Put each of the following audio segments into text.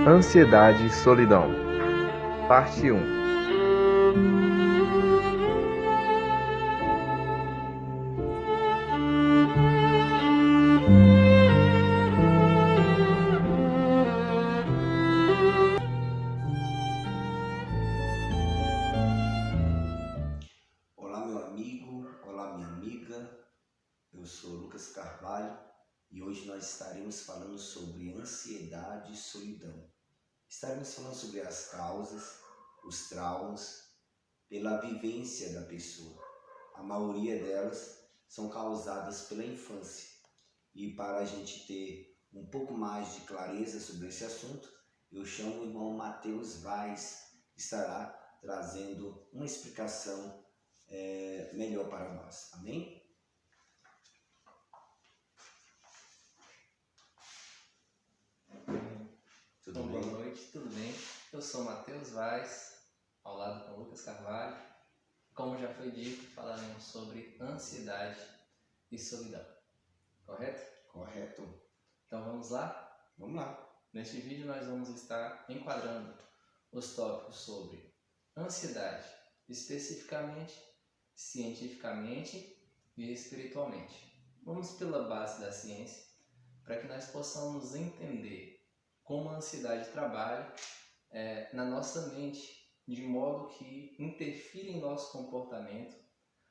Ansiedade e solidão. Parte 1. Olá, meu amigo, olá, minha amiga. Eu sou Lucas Carvalho e hoje nós estaremos falando sobre ansiedade e solidão. Estaremos falando sobre as causas, os traumas, pela vivência da pessoa. A maioria delas são causadas pela infância. E para a gente ter um pouco mais de clareza sobre esse assunto, eu chamo o irmão Matheus Vaz, que estará trazendo uma explicação melhor para nós. Amém? Tudo Boa bem? noite, tudo bem? Eu sou Matheus Vaz, ao lado com Lucas Carvalho. Como já foi dito, falaremos sobre ansiedade e solidão, correto? Correto. Então vamos lá? Vamos lá. Neste vídeo nós vamos estar enquadrando os tópicos sobre ansiedade, especificamente, cientificamente e espiritualmente. Vamos pela base da ciência, para que nós possamos entender como a ansiedade trabalha na nossa mente, de modo que interfira em nosso comportamento,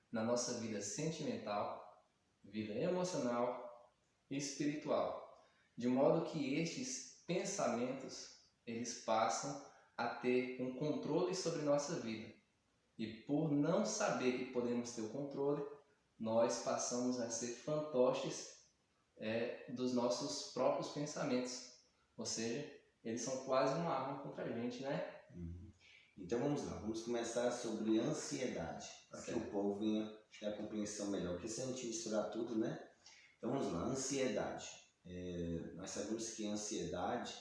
na nossa vida sentimental, vida emocional e espiritual, de modo que estes pensamentos eles passam a ter um controle sobre nossa vida. E por não saber que podemos ter o controle, nós passamos a ser fantoches dos nossos próprios pensamentos. Ou seja, eles são quase uma arma contra a gente, né? Então vamos lá, vamos começar sobre ansiedade, para que o povo venha ter a compreensão melhor, porque se a gente misturar tudo, né? Então vamos lá, ansiedade. Nós sabemos que a ansiedade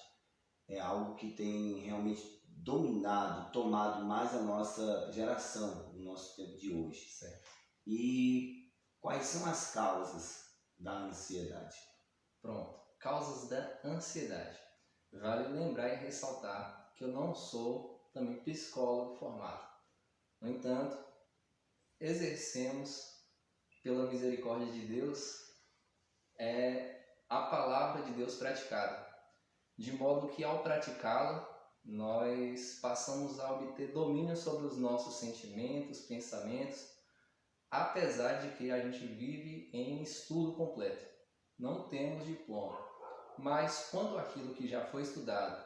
é algo que tem realmente dominado, tomado mais a nossa geração, no nosso tempo de hoje. Certo. E quais são as causas da ansiedade? Pronto. Causas da ansiedade. Vale lembrar e ressaltar que eu não sou também psicólogo formado. No entanto, exercemos, pela misericórdia de Deus, a palavra de Deus praticada. De modo que ao praticá-la, nós passamos a obter domínio sobre os nossos sentimentos, pensamentos, apesar de que a gente vive em estudo completo. Não temos diploma. Mas quanto àquilo que já foi estudado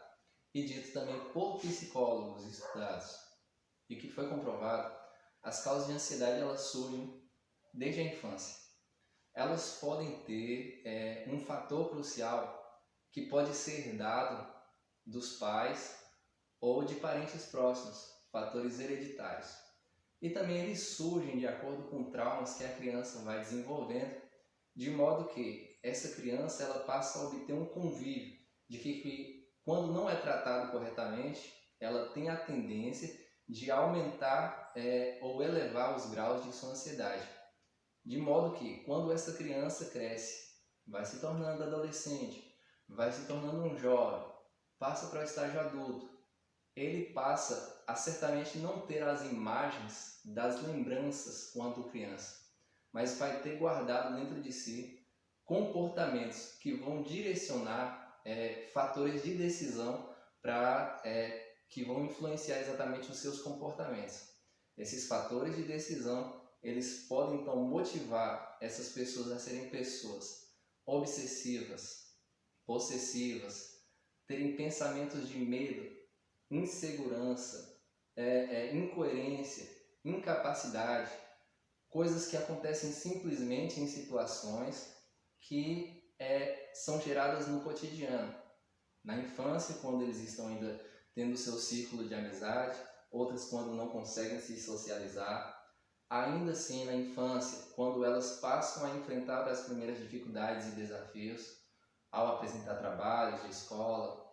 e dito também por psicólogos estudados e que foi comprovado, as causas de ansiedade elas surgem desde a infância. Elas podem ter um fator crucial que pode ser herdado dos pais ou de parentes próximos, fatores hereditários. E também eles surgem de acordo com traumas que a criança vai desenvolvendo, de modo que essa criança ela passa a obter um convívio de que quando não é tratado corretamente, ela tem a tendência de aumentar ou elevar os graus de sua ansiedade. De modo que quando essa criança cresce, vai se tornando adolescente, vai se tornando um jovem, passa para o estágio adulto, ele passa a certamente não ter as imagens das lembranças quando criança, mas vai ter guardado dentro de si comportamentos que vão direcionar fatores de decisão que vão influenciar exatamente os seus comportamentos. Esses fatores de decisão, eles podem então motivar essas pessoas a serem pessoas obsessivas, possessivas, terem pensamentos de medo, insegurança, incoerência, incapacidade, coisas que acontecem simplesmente em situações que são geradas no cotidiano. Na infância, quando eles estão ainda tendo o seu círculo de amizade, outras quando não conseguem se socializar. Ainda assim, na infância, quando elas passam a enfrentar as primeiras dificuldades e desafios, ao apresentar trabalhos de escola,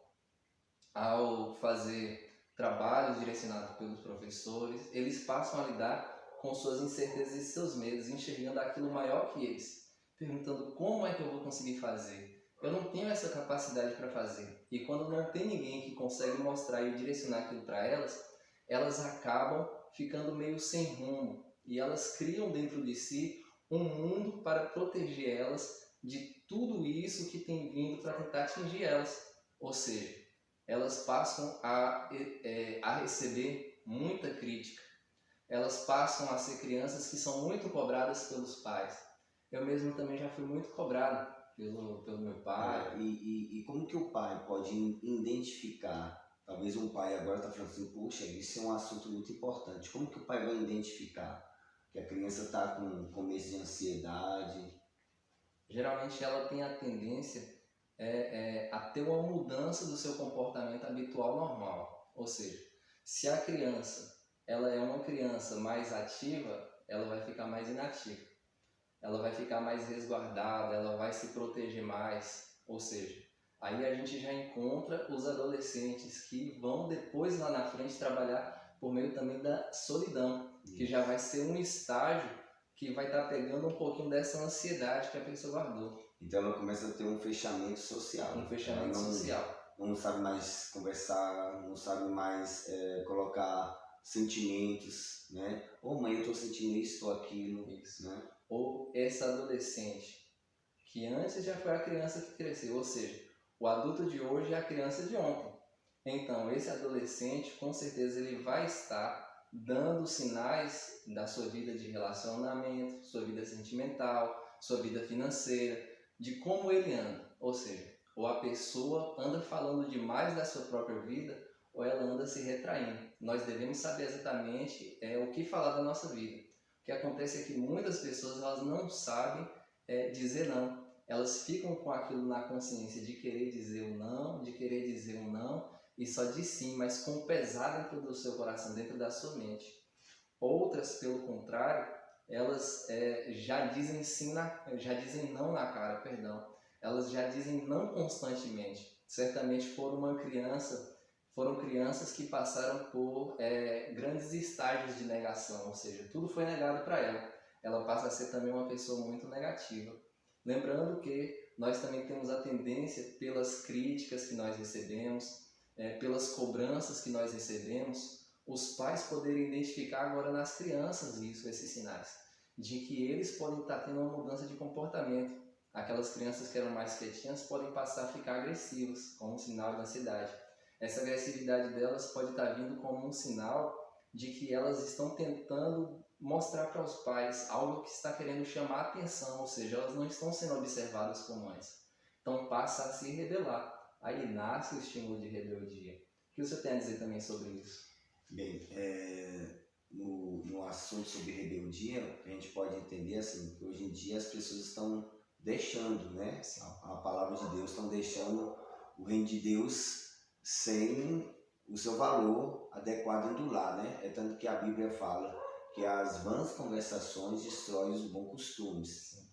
ao fazer trabalhos direcionados pelos professores, eles passam a lidar com suas incertezas e seus medos, enxergando aquilo maior que eles, perguntando como é que eu vou conseguir fazer. Eu não tenho essa capacidade para fazer. E quando não tem ninguém que consegue mostrar e direcionar aquilo para elas, elas acabam ficando meio sem rumo. E elas criam dentro de si um mundo para proteger elas de tudo isso que tem vindo para tentar atingir elas. Ou seja, elas passam a receber muita crítica. Elas passam a ser crianças que são muito cobradas pelos pais. Eu mesmo também já fui muito cobrado pelo meu pai. E como que o pai pode identificar? Talvez um pai agora está falando assim, poxa, isso é um assunto muito importante. Como que o pai vai identificar que a criança está com começo de ansiedade? Geralmente ela tem a tendência a ter uma mudança do seu comportamento habitual normal. Ou seja, se a criança ela é uma criança mais ativa, ela vai ficar mais inativa. Ela vai ficar mais resguardada, ela vai se proteger mais. Ou seja, aí a gente já encontra os adolescentes que vão depois lá na frente trabalhar por meio também da solidão, que já vai ser um estágio que vai estar pegando um pouquinho dessa ansiedade que a pessoa guardou. Então ela começa a ter um fechamento social. Um fechamento social. Não sabe mais conversar, não sabe mais colocar sentimentos, né? Ô mãe, eu estou sentindo isso ou aquilo. Isso. Né? Ou essa adolescente que antes já foi a criança que cresceu, ou seja, o adulto de hoje é a criança de ontem. Então, esse adolescente, com certeza, ele vai estar dando sinais da sua vida de relacionamento, sua vida sentimental, sua vida financeira, de como ele anda. Ou seja, ou a pessoa anda falando demais da sua própria vida, ou ela anda se retraindo. Nós devemos saber exatamente o que falar da nossa vida. O que acontece é que muitas pessoas elas não sabem dizer não. Elas ficam com aquilo na consciência de querer dizer o não, de querer dizer o não, e só diz sim, mas com o pesar dentro do seu coração, dentro da sua mente. Outras, pelo contrário, elas já dizem sim, já dizem não na cara, perdão. Elas já dizem não constantemente. Certamente foram crianças que passaram por grandes estágios de negação, ou seja, tudo foi negado para ela. Ela passa a ser também uma pessoa muito negativa. Lembrando que nós também temos a tendência, pelas críticas que nós recebemos, pelas cobranças que nós recebemos, os pais poderem identificar agora nas crianças esses sinais, de que eles podem estar tendo uma mudança de comportamento. Aquelas crianças que eram mais quietinhas podem passar a ficar agressivas, como um sinal de ansiedade. Essa agressividade delas pode estar vindo como um sinal de que elas estão tentando mostrar para os pais algo que está querendo chamar a atenção, ou seja, elas não estão sendo observadas como antes. Então passa a se rebelar. Aí nasce o estímulo de rebeldia. O que você tem a dizer também sobre isso? Bem, no assunto sobre rebeldia, a gente pode entender assim, que hoje em dia as pessoas estão deixando, né? A palavra de Deus, estão deixando o reino de Deus sem o seu valor adequado indo lá, né? É tanto que a Bíblia fala que as vãs conversações destroem os bons costumes. Sim.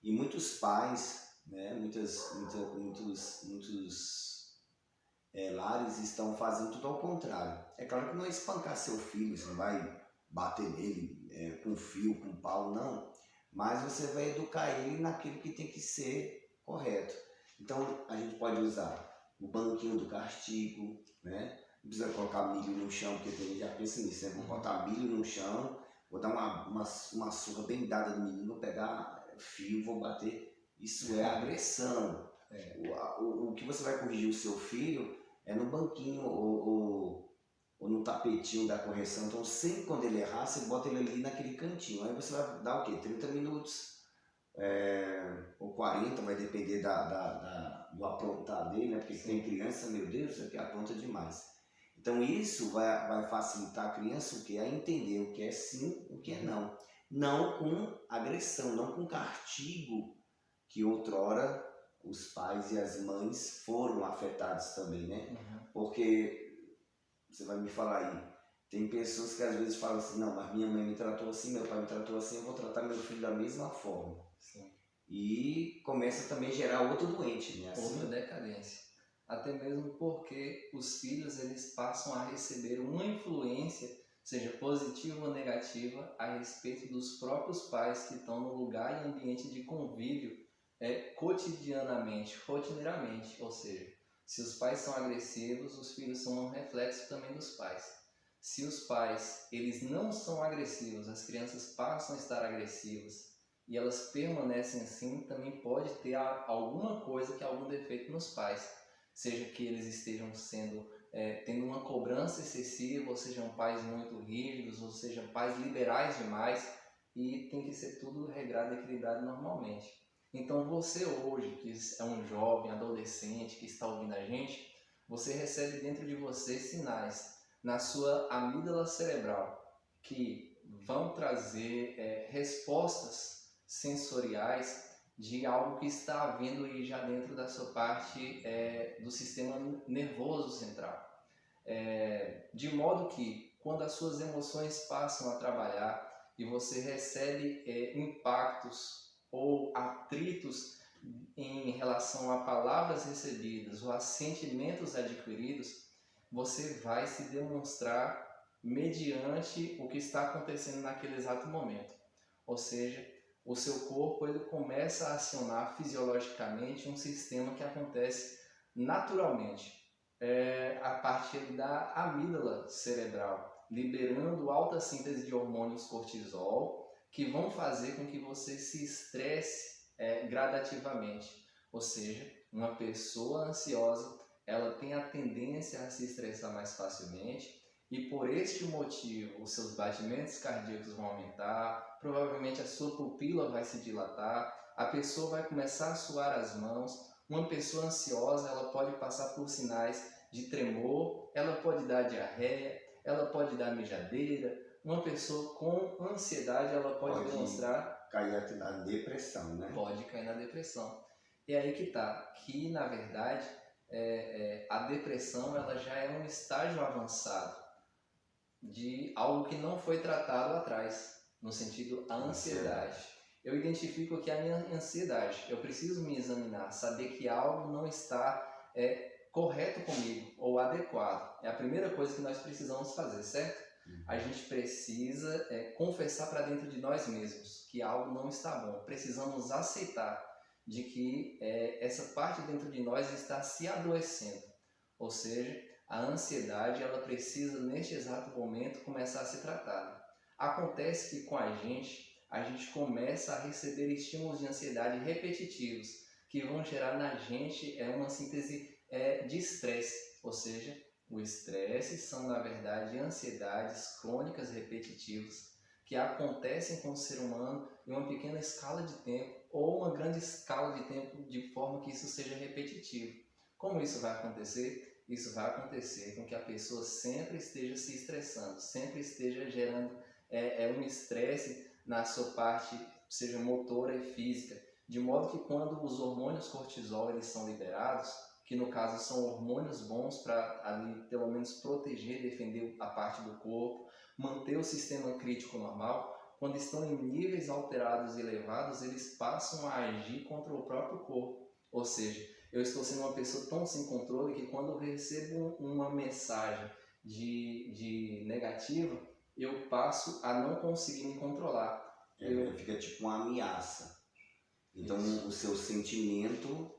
E muitos pais, né? Muitos lares estão fazendo tudo ao contrário. É claro que não é espancar seu filho, você não vai bater nele com fio, com pau, não. Mas você vai educar ele naquilo que tem que ser correto. Então a gente pode usar o banquinho do castigo, né? Não precisa colocar milho no chão, porque tem gente já pensa nisso, né? Vou botar milho no chão, vou dar uma surra bem dada no menino, vou pegar fio, vou bater. Isso é agressão. O que você vai corrigir o seu filho é no banquinho ou no tapetinho da correção. Então sempre quando ele errar, você bota ele ali naquele cantinho. Aí você vai dar o quê? 30 minutos ou 40, vai depender do aprontar dele, né? Porque tem criança, meu Deus, é que apronta demais. Então isso vai facilitar a criança o quê? A entender o que é sim, o que é não. Não com agressão, não com castigo, que outrora os pais e as mães foram afetados também, né? Uhum. Porque, você vai me falar aí, tem pessoas que às vezes falam assim, não, mas minha mãe me tratou assim, meu pai me tratou assim, eu vou tratar meu filho da mesma forma. Sim. E começa também a gerar outro doente, né? Assim, Outra decadência. Até mesmo porque os filhos eles passam a receber uma influência, seja positiva ou negativa, a respeito dos próprios pais que estão no lugar e ambiente de convívio cotidianamente, rotineiramente, ou seja, se os pais são agressivos, os filhos são um reflexo também dos pais. Se os pais eles não são agressivos, as crianças passam a estar agressivas e elas permanecem assim, também pode ter alguma coisa que é algum defeito nos pais, seja que eles estejam tendo uma cobrança excessiva, ou sejam pais muito rígidos, ou sejam pais liberais demais, e tem que ser tudo regrado e equilibrado normalmente. Então você hoje, que é um jovem, adolescente, que está ouvindo a gente, você recebe dentro de você sinais na sua amígdala cerebral que vão trazer respostas sensoriais de algo que está havendo aí já dentro da sua parte do sistema nervoso central. De modo que quando as suas emoções passam a trabalhar e você recebe impactos ou atritos em relação a palavras recebidas ou a sentimentos adquiridos, você vai se demonstrar mediante o que está acontecendo naquele exato momento. Ou seja, o seu corpo ele começa a acionar fisiologicamente um sistema que acontece naturalmente, a partir da amígdala cerebral, liberando alta síntese de hormônios cortisol, que vão fazer com que você se estresse gradativamente. Ou seja, uma pessoa ansiosa ela tem a tendência a se estressar mais facilmente e por este motivo os seus batimentos cardíacos vão aumentar, provavelmente a sua pupila vai se dilatar, a pessoa vai começar a suar as mãos. Uma pessoa ansiosa ela pode passar por sinais de tremor, ela pode dar diarreia, ela pode dar mijadeira. Uma pessoa com ansiedade ela pode demonstrar... cair na depressão, né? Pode cair na depressão. E aí que tá, que na verdade a depressão ela já é um estágio avançado de algo que não foi tratado atrás, no sentido a ansiedade. Eu identifico que a minha ansiedade, eu preciso me examinar, saber que algo não está correto comigo ou adequado. É a primeira coisa que nós precisamos fazer, certo? A gente precisa confessar para dentro de nós mesmos que algo não está bom. Precisamos aceitar de que essa parte dentro de nós está se adoecendo. Ou seja, a ansiedade ela precisa neste exato momento começar a ser tratada. Acontece que com a gente começa a receber estímulos de ansiedade repetitivos que vão gerar na gente uma síntese de estresse. Ou seja, o estresse são na verdade ansiedades crônicas repetitivas que acontecem com o ser humano em uma pequena escala de tempo ou uma grande escala de tempo, de forma que isso seja repetitivo. Como isso vai acontecer? Isso vai acontecer com que a pessoa sempre esteja se estressando, sempre esteja gerando um estresse na sua parte, seja motora e física, de modo que quando os hormônios cortisol eles são liberados, que no caso são hormônios bons para ali pelo menos proteger, defender a parte do corpo, manter o sistema crítico normal, quando estão em níveis alterados e elevados, eles passam a agir contra o próprio corpo. Ou seja, eu estou sendo uma pessoa tão sem controle que quando eu recebo uma mensagem de negativa, eu passo a não conseguir me controlar. Fica tipo uma ameaça. Então o seu sentimento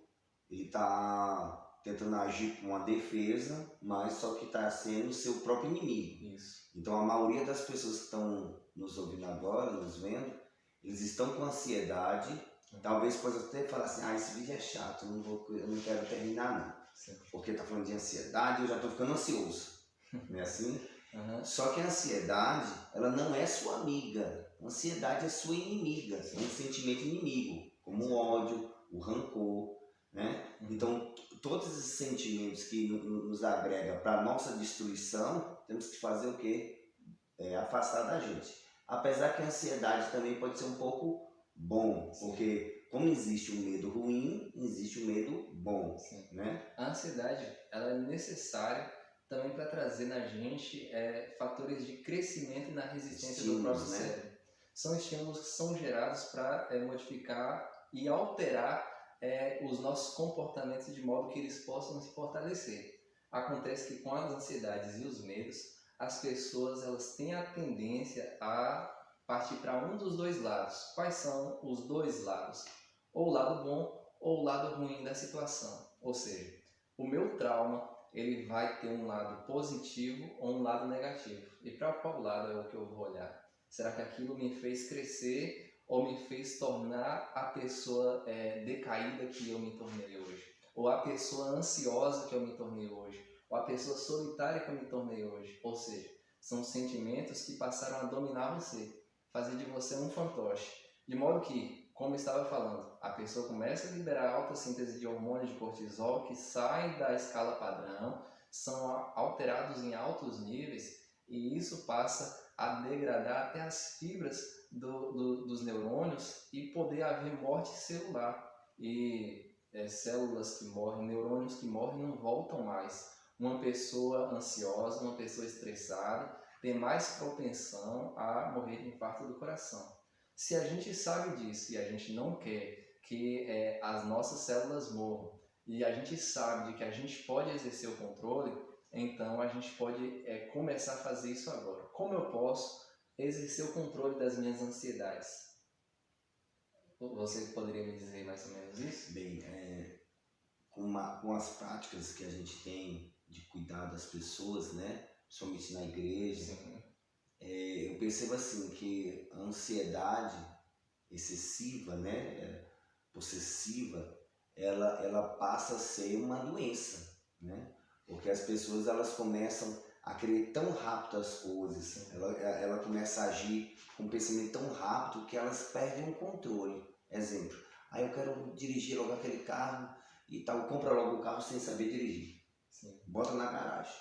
ele está tentando agir com uma defesa, mas só que está sendo o seu próprio inimigo. Isso. Então a maioria das pessoas que estão nos ouvindo agora, nos vendo, eles estão com ansiedade. Talvez possa até falar assim, esse vídeo é chato, eu não quero terminar não. Sim. Porque está falando de ansiedade, eu já estou ficando ansioso. Não é assim? Uhum. Só que a ansiedade, ela não é sua amiga. A ansiedade é sua inimiga, é um sentimento inimigo, como o ódio, o rancor, né? Então, todos esses sentimentos que nos agregam para a nossa destruição, temos que fazer o quê? Afastar da gente. Apesar que a ansiedade também pode ser um pouco bom, porque como existe um medo ruim, existe um medo bom, né? A ansiedade ela é necessária também para trazer na gente fatores de crescimento e na resistência do próprio cérebro. São estímulos que são gerados para modificar e alterar os nossos comportamentos de modo que eles possam se fortalecer. Acontece que com as ansiedades e os medos, as pessoas elas têm a tendência a partir para um dos dois lados. Quais são os dois lados? ou o lado bom ou o lado ruim da situação. Ou seja, o meu trauma ele vai ter um lado positivo ou um lado negativo. E para qual lado é o que eu vou olhar? Será que aquilo me fez crescer ou me fez tornar a pessoa decaída que eu me tornei hoje? Ou a pessoa ansiosa que eu me tornei hoje? Ou a pessoa solitária que eu me tornei hoje? Ou seja, são sentimentos que passaram a dominar você, fazer de você um fantoche. De modo que, como eu estava falando, a pessoa começa a liberar alta síntese de hormônios de cortisol que saem da escala padrão, são alterados em altos níveis e isso passa a degradar até as fibras dos neurônios e poder haver morte celular. E células que morrem, neurônios que morrem não voltam mais. Uma pessoa ansiosa, uma pessoa estressada tem mais propensão a morrer de infarto do coração. Se a gente sabe disso e a gente não quer que as nossas células morram e a gente sabe de que a gente pode exercer o controle, então a gente pode começar a fazer isso agora. Como eu posso exercer o controle das minhas ansiedades? Você poderia me dizer mais ou menos isso? Bem, com as práticas que a gente tem de cuidar das pessoas, né? Principalmente na igreja, eu percebo assim que a ansiedade excessiva, né? Possessiva, ela passa a ser uma doença, né? Porque as pessoas elas começam a querer tão rápido as coisas, ela começa a agir com um pensamento tão rápido que elas perdem o controle. Exemplo, aí eu quero dirigir logo aquele carro e tal, compra logo o carro sem saber dirigir, bota na garagem.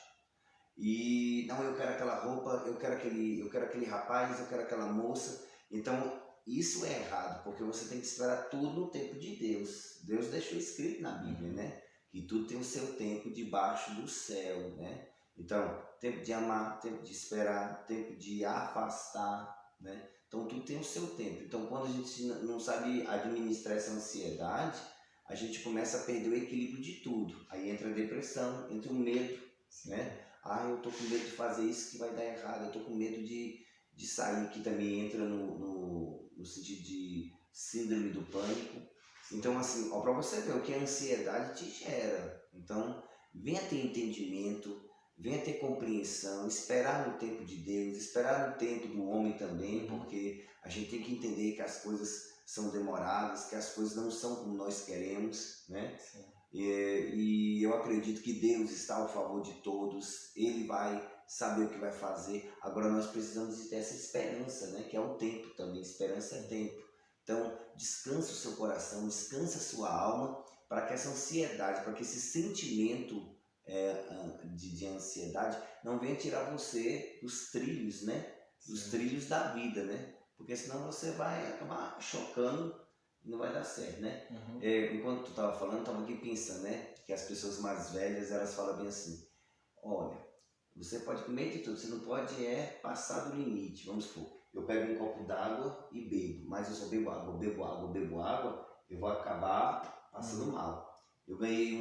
E não, eu quero aquela roupa, eu quero aquele rapaz, eu quero aquela moça. Então isso é errado, porque você tem que esperar tudo no tempo de Deus. Deus deixou escrito na Bíblia, né? Que tudo tem o seu tempo debaixo do céu, né? Então, tempo de amar, tempo de esperar, tempo de afastar, né? Então tudo tem o seu tempo. Então quando a gente não sabe administrar essa ansiedade, a gente começa a perder o equilíbrio de tudo. Aí entra a depressão, entra o medo, né? Eu tô com medo de fazer isso que vai dar errado, eu tô com medo de sair, que também entra no sentido de síndrome do pânico. Então assim, para você ver o que a ansiedade te gera. Então venha ter entendimento, venha ter compreensão, esperar no tempo de Deus, esperar no tempo do homem também, porque a gente tem que entender que as coisas são demoradas, que as coisas não são como nós queremos, né? E eu acredito que Deus está ao favor de todos, Ele vai saber o que vai fazer. Agora nós precisamos de ter essa esperança, né? Que é o tempo também, esperança é tempo. Então descansa o seu coração, descansa a sua alma, para que essa ansiedade, para que esse sentimento de ansiedade não venha tirar você dos trilhos, né? Dos trilhos da vida, né? Porque senão você vai acabar chocando e não vai dar certo, né? Enquanto tu estava falando, eu estava aqui pensando, né? Que as pessoas mais velhas, elas falam bem assim, olha, você pode comer de tudo, você não pode passar do limite. Vamos supor, eu pego um copo d'água e bebo, mas eu só bebo água, eu vou acabar passando mal. Eu ganhei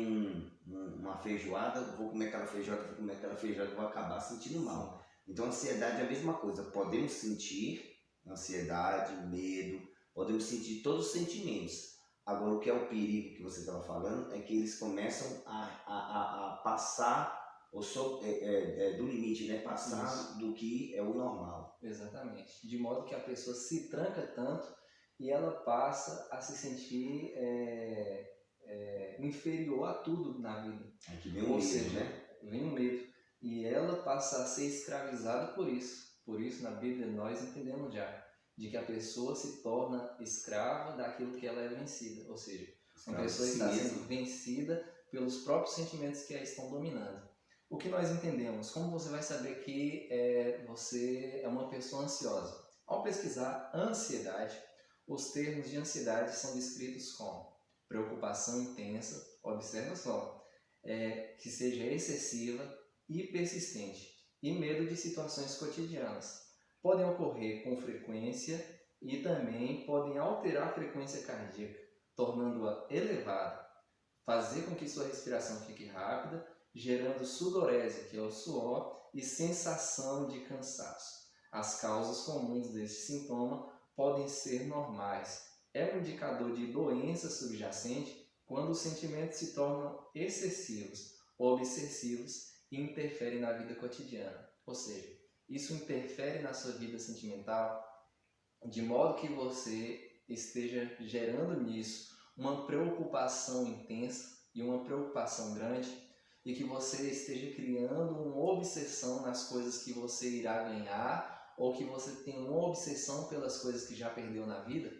uma feijoada, vou comer aquela feijoada, vou acabar sentindo mal. Então a ansiedade é a mesma coisa, podemos sentir ansiedade, medo, podemos sentir todos os sentimentos. Agora o que é o perigo que você estava falando é que eles começam a passar do limite, né? Passar do que é o normal. Exatamente, de modo que a pessoa se tranca tanto e ela passa a se sentir inferior a tudo na vida. Aqui vem o medo, né? Vem o medo. E ela passa a ser escravizada por isso. Por isso, na Bíblia, nós entendemos já de que a pessoa se torna escrava daquilo que ela é vencida. Ou seja, uma pessoa está sendo vencida pelos próprios sentimentos que a estão dominando. O que nós entendemos? Como você vai saber que você é uma pessoa ansiosa? Ao pesquisar ansiedade, os termos de ansiedade são descritos como preocupação intensa, observa só, que seja excessiva e persistente, e medo de situações cotidianas. Podem ocorrer com frequência e também podem alterar a frequência cardíaca, tornando-a elevada, fazer com que sua respiração fique rápida, gerando sudorese, que é o suor, e sensação de cansaço. As causas comuns deste sintoma podem ser normais, é um indicador de doença subjacente quando os sentimentos se tornam excessivos, obsessivos e interferem na vida cotidiana. Ou seja, isso interfere na sua vida sentimental de modo que você esteja gerando nisso uma preocupação intensa e uma preocupação grande e que você esteja criando uma obsessão nas coisas que você irá ganhar ou que você tenha uma obsessão pelas coisas que já perdeu na vida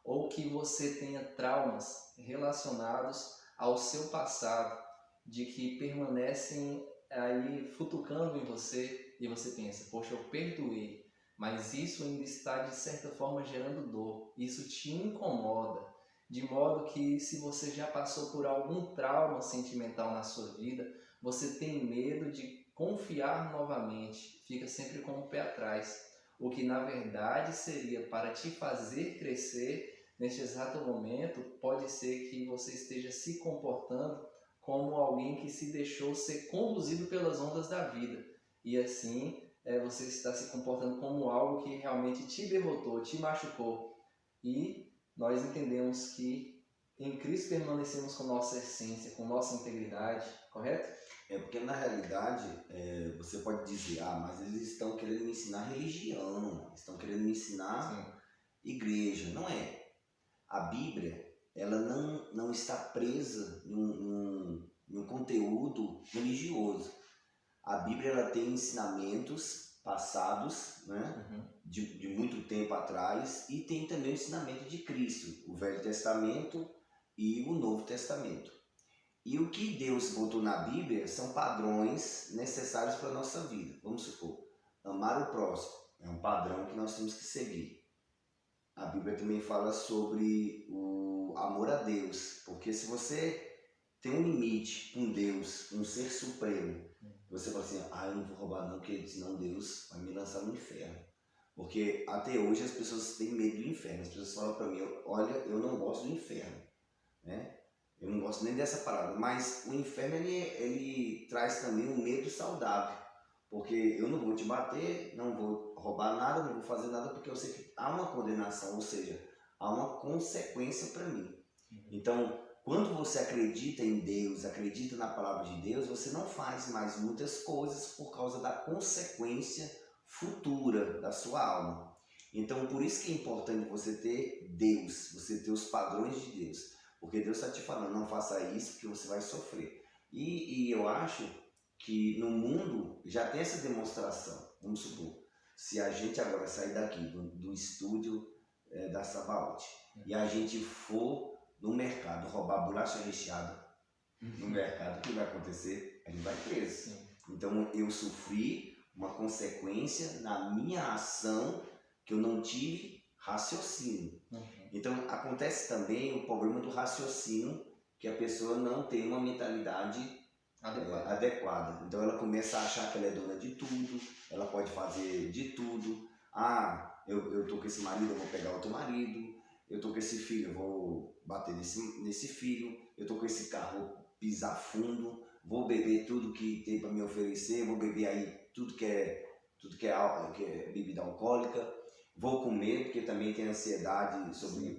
ou que você tenha traumas relacionados ao seu passado de que permanecem aí futucando em você e você pensa, poxa, eu perdoei, mas isso ainda está de certa forma gerando dor, isso te incomoda, de modo que se você já passou por algum trauma sentimental na sua vida, você tem medo de confiar novamente, fica sempre com o pé atrás, o que na verdade seria para te fazer crescer. Neste exato momento, pode ser que você esteja se comportando como alguém que se deixou ser conduzido pelas ondas da vida. E assim, você está se comportando como algo que realmente te derrotou, te machucou. E nós entendemos que em Cristo permanecemos com nossa essência, com nossa integridade, correto? Porque na realidade, você pode dizer, mas eles estão querendo me ensinar religião, estão querendo me ensinar igreja. Não é. A Bíblia, ela não está presa em um conteúdo religioso. A Bíblia, ela tem ensinamentos passados, né, de muito tempo atrás, e tem também o ensinamento de Cristo, o Velho Testamento e o Novo Testamento. E o que Deus botou na Bíblia são padrões necessários para a nossa vida. Vamos supor, amar o próximo é um padrão que nós temos que seguir. A Bíblia também fala sobre o amor a Deus, porque se você tem um limite com Deus, um ser supremo, você fala assim, eu não vou roubar não, porque senão Deus vai me lançar no inferno. Porque até hoje as pessoas têm medo do inferno, as pessoas falam para mim, olha, eu não gosto do inferno, né? Eu não gosto nem dessa palavra, mas o inferno ele traz também um medo saudável, porque eu não vou te bater, não vou roubar nada, não vou fazer nada, porque eu sei que há uma condenação, ou seja, há uma consequência para mim. Então, quando você acredita em Deus, acredita na palavra de Deus, você não faz mais muitas coisas por causa da consequência futura da sua alma. Então, por isso que é importante você ter Deus, você ter os padrões de Deus, porque Deus está te falando, não faça isso que você vai sofrer. E eu acho que no mundo já tem essa demonstração. Vamos supor, se a gente agora sair daqui do estúdio da Sabaote e a gente for no mercado roubar bolacha recheada no mercado, o que vai acontecer? A gente vai preso. Então eu sofri uma consequência na minha ação que eu não tive raciocínio. Então acontece também o problema do raciocínio, que a pessoa não tem uma mentalidade adequada. Então ela começa a achar que ela é dona de tudo, ela pode fazer de tudo. Eu tô com esse marido, eu vou pegar outro marido. Eu tô com esse filho, eu vou bater nesse filho. Eu tô com esse carro, vou pisar fundo. Vou beber tudo que tem para me oferecer. Vou beber aí tudo que é bebida alcoólica. Vou comer, porque também tem ansiedade sobre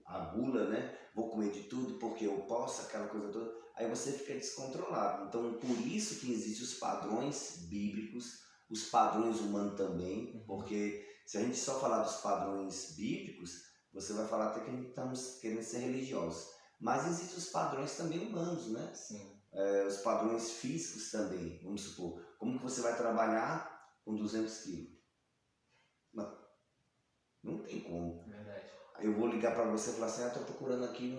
a gula, né? Vou comer de tudo porque eu posso, aquela coisa toda. Aí você fica descontrolado. Então, por isso que existem os padrões bíblicos, os padrões humanos também, porque se a gente só falar dos padrões bíblicos, você vai falar até que a gente estamos querendo ser religiosos. Mas existem os padrões também humanos, né? Os padrões físicos também, vamos supor. Como que você vai trabalhar com 200 quilos? Não tem como. Verdade. Eu vou ligar para você e falar assim, estou procurando aqui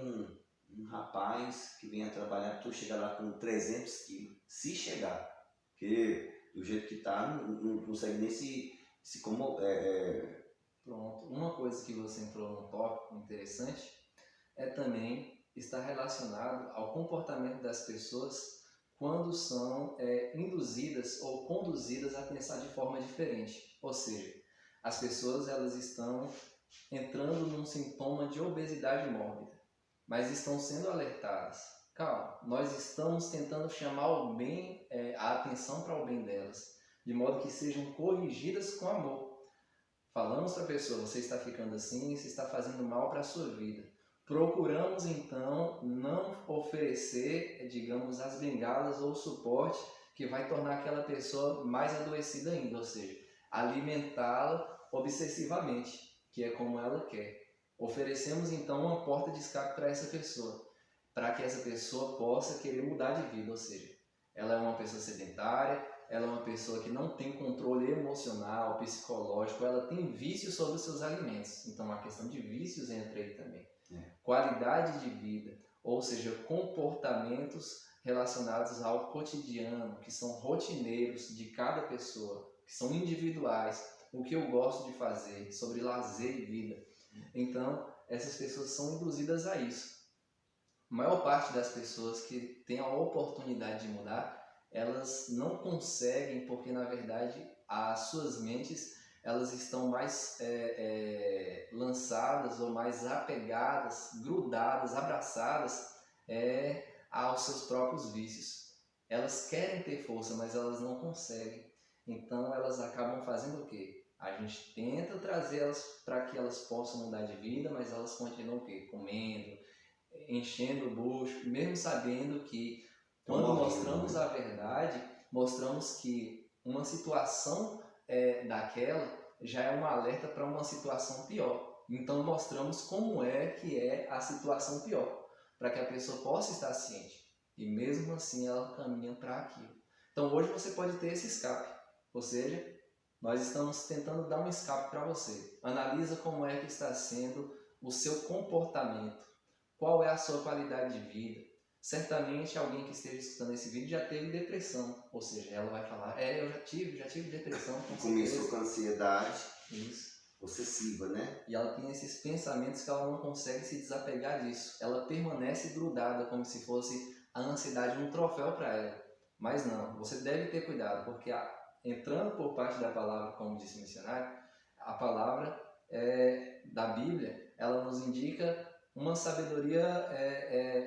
um rapaz que venha trabalhar, tu chega lá com 300 quilos. Se chegar, porque do jeito que está, não consegue nem se como... Pronto. Uma coisa que você entrou num tópico interessante é também estar relacionado ao comportamento das pessoas quando são induzidas ou conduzidas a pensar de forma diferente. Ou seja, as pessoas elas estão entrando num sintoma de obesidade mórbida, mas estão sendo alertadas. Calma, nós estamos tentando chamar o bem, a atenção para o bem delas, de modo que sejam corrigidas com amor. falamos para a pessoa, você está ficando assim, você está fazendo mal para a sua vida. Procuramos então não oferecer, digamos, as bengalas ou o suporte que vai tornar aquela pessoa mais adoecida ainda, ou seja, alimentá-la obsessivamente, que é como ela quer. Oferecemos então uma porta de escape para essa pessoa, para que essa pessoa possa querer mudar de vida, ou seja, ela é uma pessoa sedentária, ela é uma pessoa que não tem controle emocional, psicológico, ela tem vícios sobre os seus alimentos. Então a questão de vícios entra aí também. Qualidade de vida, ou seja, comportamentos relacionados ao cotidiano, que são rotineiros de cada pessoa, que são individuais, o que eu gosto de fazer, sobre lazer e vida. Então, essas pessoas são induzidas a isso. A maior parte das pessoas que têm a oportunidade de mudar, elas não conseguem, porque na verdade as suas mentes elas estão mais lançadas ou mais apegadas, grudadas, abraçadas aos seus próprios vícios. Elas querem ter força, mas elas não conseguem. Então elas acabam fazendo o quê? A gente tenta trazer elas para que elas possam mudar de vida, mas elas continuam o quê? Comendo, enchendo o bucho, mesmo sabendo que quando mostramos a verdade, mostramos que uma situação daquela já é um alerta para uma situação pior. Então mostramos como é que é a situação pior, para que a pessoa possa estar ciente. E mesmo assim ela caminha para aquilo. Então hoje você pode ter esse escape, ou seja, nós estamos tentando dar um escape para você. Analisa como é que está sendo o seu comportamento, qual é a sua qualidade de vida. Certamente alguém que esteja escutando esse vídeo já teve depressão, ou seja, ela vai falar, eu já tive depressão. Começou com ansiedade possessiva, né? E ela tem esses pensamentos que ela não consegue se desapegar disso. Ela permanece grudada como se fosse a ansiedade um troféu para ela. Mas não, você deve ter cuidado, porque entrando por parte da palavra, como disse o missionário, a palavra da Bíblia, ela nos indica uma sabedoria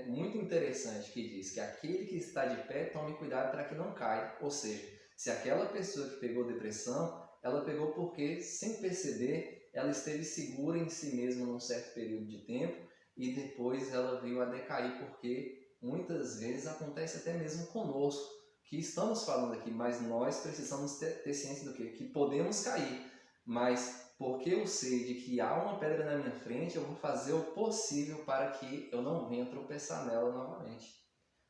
muito interessante que diz que aquele que está de pé tome cuidado para que não caia. Ou seja, se aquela pessoa que pegou depressão, ela pegou porque, sem perceber, ela esteve segura em si mesma num certo período de tempo e depois ela veio a decair, porque muitas vezes acontece até mesmo conosco, que estamos falando aqui, mas nós precisamos ter ciência do quê? Que podemos cair, mas porque eu sei de que há uma pedra na minha frente, eu vou fazer o possível para que eu não venha tropeçar nela novamente.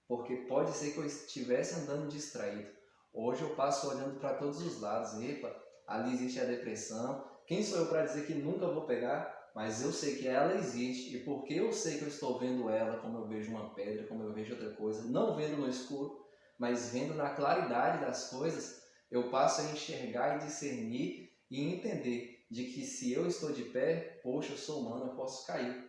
Porque pode ser que eu estivesse andando distraído. Hoje eu passo olhando para todos os lados. Epa, ali existe a depressão. Quem sou eu para dizer que nunca vou pegar? Mas eu sei que ela existe. E porque eu sei que eu estou vendo ela como eu vejo uma pedra, como eu vejo outra coisa, não vendo no escuro, mas vendo na claridade das coisas, eu passo a enxergar e discernir e entender de que se eu estou de pé, poxa, eu sou humano, eu posso cair.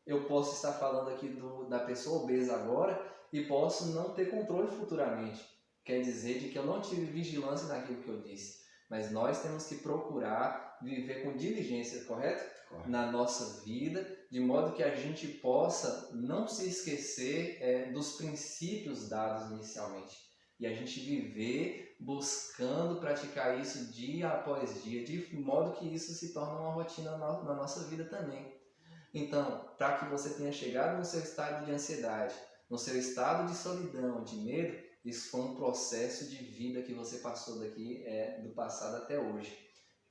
Eu posso estar falando aqui da pessoa obesa agora e posso não ter controle futuramente. Quer dizer de que eu não tive vigilância naquilo que eu disse. Mas nós temos que procurar viver com diligência, correto? Na nossa vida, de modo que a gente possa não se esquecer dos princípios dados inicialmente. E a gente viver buscando praticar isso dia após dia, de modo que isso se torne uma rotina na nossa vida também. Então, para que você tenha chegado no seu estado de ansiedade, no seu estado de solidão, de medo, isso foi um processo de vida que você passou daqui do passado até hoje.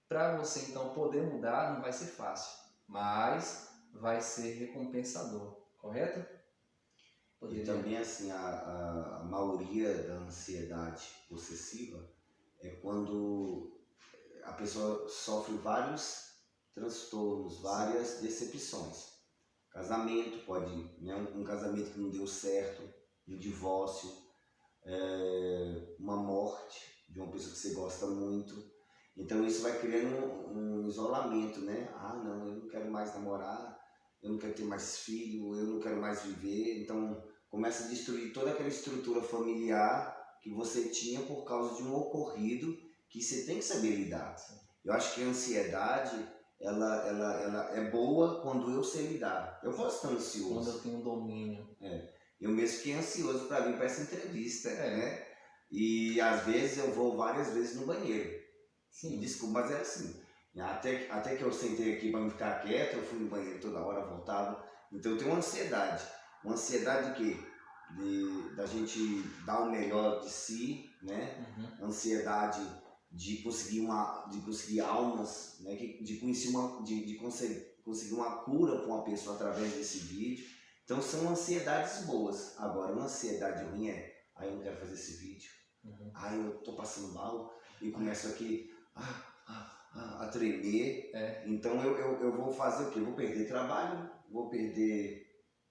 Para você, então, poder mudar, não vai ser fácil, mas vai ser recompensador, correto? E também, assim, a maioria da ansiedade possessiva é quando a pessoa sofre vários transtornos, várias decepções. Casamento pode, né, um casamento que não deu certo, um divórcio, uma morte de uma pessoa que você gosta muito. Então isso vai criando um isolamento, né? Não, eu não quero mais namorar, eu não quero ter mais filho, eu não quero mais viver. Então começa a destruir toda aquela estrutura familiar que você tinha por causa de um ocorrido que você tem que saber lidar. Eu acho que a ansiedade, ela é boa quando eu sei lidar. Eu posso estar ansioso. Quando eu tenho domínio. Eu mesmo fiquei ansioso para vir para essa entrevista, né? E às vezes eu vou várias vezes no banheiro. Sim. Desculpa, mas é assim. Até que eu sentei aqui para me ficar quieto, eu fui no banheiro toda hora, voltava. Então eu tenho uma ansiedade. Uma ansiedade de quê? Da gente dar o melhor de si, né? Ansiedade de conseguir almas, né? De conhecer conseguir uma cura para uma pessoa através desse vídeo. Então são ansiedades boas. Agora, uma ansiedade ruim aí eu não quero fazer esse vídeo. Aí eu tô passando mal e começo aqui a tremer. Então eu vou fazer o quê? Eu vou perder trabalho, vou perder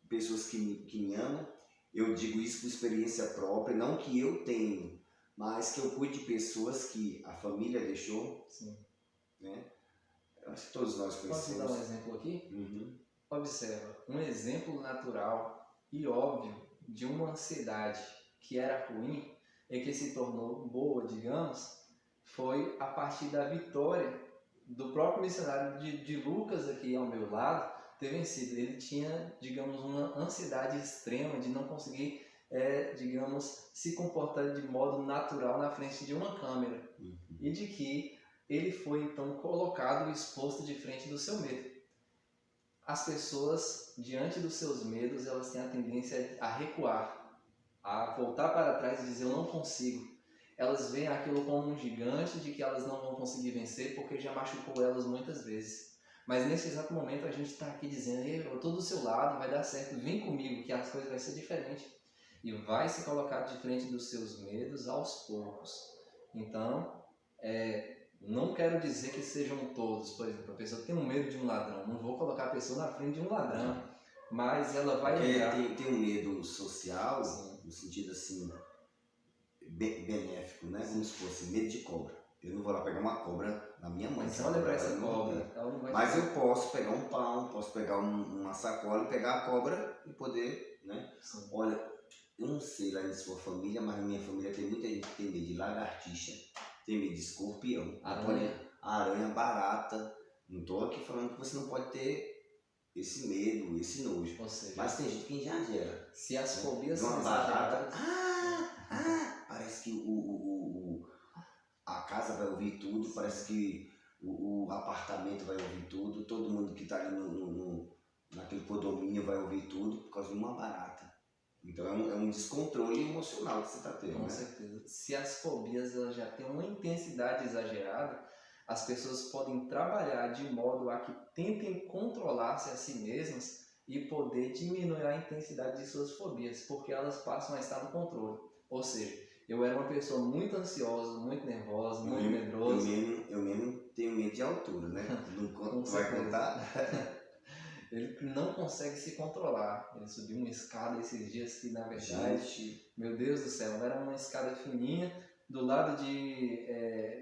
pessoas que me amam. Eu digo isso por experiência própria, não que eu tenho, mas que eu cuide de pessoas que a família deixou. Sim. Né? Eu acho que todos nós conhecemos. Posso dar um exemplo aqui? Observa, um exemplo natural e óbvio de uma ansiedade que era ruim e que se tornou boa, digamos, foi a partir da vitória do próprio missionário de Lucas aqui ao meu lado ter vencido. Ele tinha, digamos, uma ansiedade extrema de não conseguir, digamos, se comportar de modo natural na frente de uma câmera. E de que ele foi então colocado e exposto de frente do seu medo. As pessoas, diante dos seus medos, elas têm a tendência a recuar, a voltar para trás e dizer eu não consigo. Elas veem aquilo como um gigante de que elas não vão conseguir vencer porque já machucou elas muitas vezes. Mas nesse exato momento a gente está aqui dizendo eu estou do seu lado, vai dar certo, vem comigo que as coisas vão ser diferentes. E vai se colocar de frente dos seus medos aos poucos. Então, não quero dizer que sejam todos, por exemplo, a pessoa tem um medo de um ladrão, não vou colocar a pessoa na frente de um ladrão, mas ela vai lembrar. Tem um medo social, no sentido assim, benéfico, né? Como se fosse medo de cobra. Eu não vou lá pegar uma cobra na minha mãe. Mas olha para essa cobra. Mas eu posso pegar um pão, posso pegar uma sacola e pegar a cobra e poder, né? Sim. Olha, eu não sei lá em sua família, mas na minha família tem muita gente que tem medo de lagartixa, tem medo de escorpião, aranha, barata. Não estou aqui falando que você não pode ter esse medo, esse nojo. Ou seja, mas tem gente que exagera. Se as fobias são exageradas... Parece que a casa vai ouvir tudo, parece que o apartamento vai ouvir tudo, todo mundo que está ali naquele condomínio vai ouvir tudo por causa de uma barata. Então é um descontrole emocional que você está tendo. Com certeza. Se as fobias elas já têm uma intensidade exagerada, as pessoas podem trabalhar de modo a que tentem controlar-se a si mesmas e poder diminuir a intensidade de suas fobias, porque elas passam a estar no controle. Ou seja, eu era uma pessoa muito ansiosa, muito nervosa, muito medrosa. Eu mesmo tenho medo de altura, né? Não vai contar? Ele não consegue se controlar. Ele subiu uma escada esses dias que, na verdade, meu Deus do céu, era uma escada fininha do lado